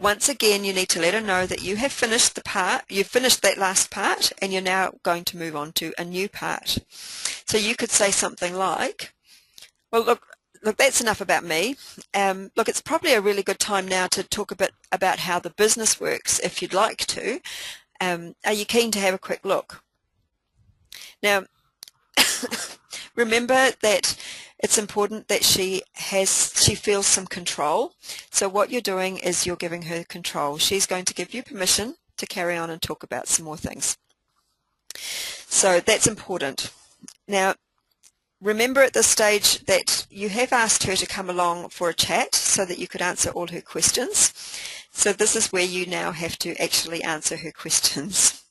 once again, you need to let her know that you have finished the part, you've finished that last part, and you're now going to move on to a new part. So you could say something like, well, look, that's enough about me. Look, it's probably a really good time now to talk a bit about how the business works, if you'd like to. Are you keen to have a quick look? Now, remember that it's important that she feels some control. So what you're doing is you're giving her control. She's going to give you permission to carry on and talk about some more things. So that's important. Now, remember at this stage that you have asked her to come along for a chat so that you could answer all her questions. So this is where you now have to actually answer her questions.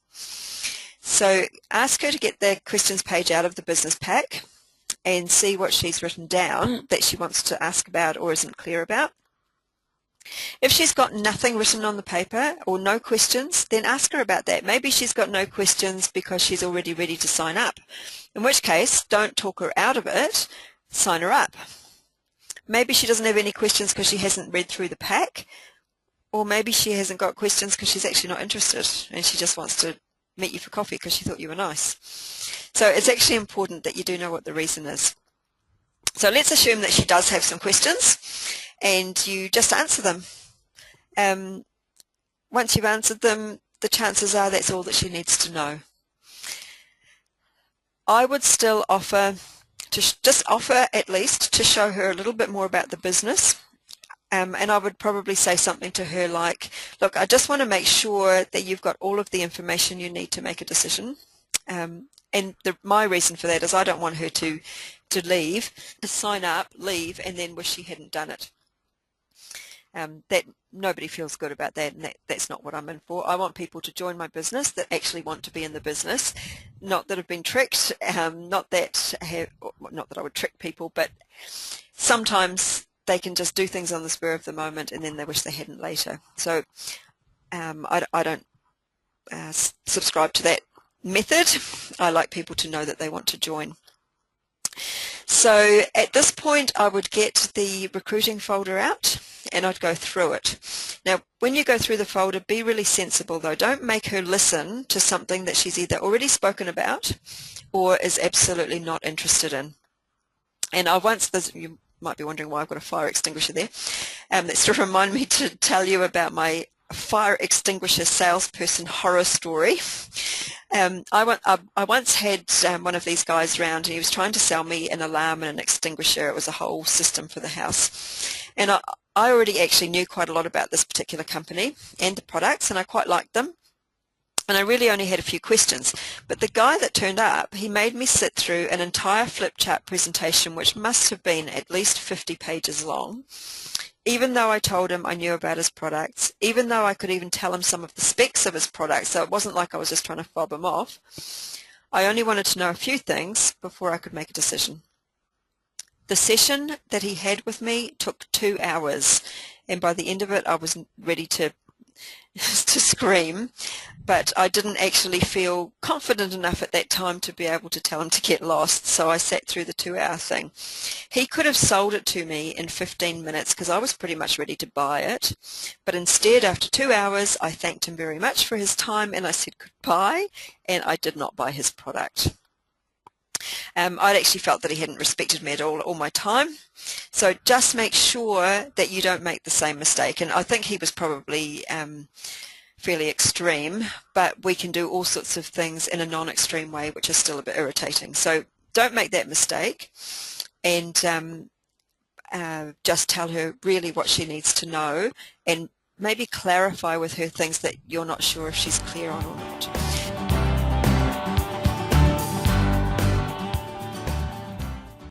So ask her to get the questions page out of the business pack and see what she's written down that she wants to ask about or isn't clear about. If she's got nothing written on the paper or no questions, then ask her about that. Maybe she's got no questions because she's already ready to sign up, in which case don't talk her out of it, sign her up. Maybe she doesn't have any questions because she hasn't read through the pack, or maybe she hasn't got questions because she's actually not interested and she just wants to meet you for coffee because she thought you were nice. So it's actually important that you do know what the reason is. So let's assume that she does have some questions and you just answer them. Once you've answered them, the chances are that's all that she needs to know. I would still offer at least to show her a little bit more about the business. And I would probably say something to her like, look, I just want to make sure that you've got all of the information you need to make a decision. And my reason for that is I don't want her to leave, to sign up, leave, and then wish she hadn't done it. That nobody feels good about that, and that's not what I'm in for. I want people to join my business that actually want to be in the business, not that have been tricked, not that I would trick people, but sometimes they can just do things on the spur of the moment and then they wish they hadn't later. So I don't subscribe to that method. I like people to know that they want to join. So at this point I would get the recruiting folder out and I'd go through it. Now when you go through the folder, be really sensible though. Don't make her listen to something that she's either already spoken about or is absolutely not interested in. And you might be wondering why I've got a fire extinguisher there. That's to remind me to tell you about my fire extinguisher salesperson horror story. I once had one of these guys around and he was trying to sell me an alarm and an extinguisher. It was a whole system for the house. And I already actually knew quite a lot about this particular company and the products, and I quite liked them. And I really only had a few questions. But the guy that turned up, he made me sit through an entire flip chart presentation, which must have been at least 50 pages long. Even though I told him I knew about his products, even though I could even tell him some of the specs of his products, so it wasn't like I was just trying to fob him off, I only wanted to know a few things before I could make a decision. The session that he had with me took 2 hours, and by the end of it I was ready to scream, but I didn't actually feel confident enough at that time to be able to tell him to get lost, so I sat through the 2-hour thing. He could have sold it to me in 15 minutes because I was pretty much ready to buy it, but instead after 2 hours I thanked him very much for his time and I said goodbye, and I did not buy his product. I'd actually felt that he hadn't respected me at all my time. So just make sure that you don't make the same mistake. And I think he was probably fairly extreme, but we can do all sorts of things in a non-extreme way, which is still a bit irritating. So don't make that mistake, and just tell her really what she needs to know, and maybe clarify with her things that you're not sure if she's clear on or not.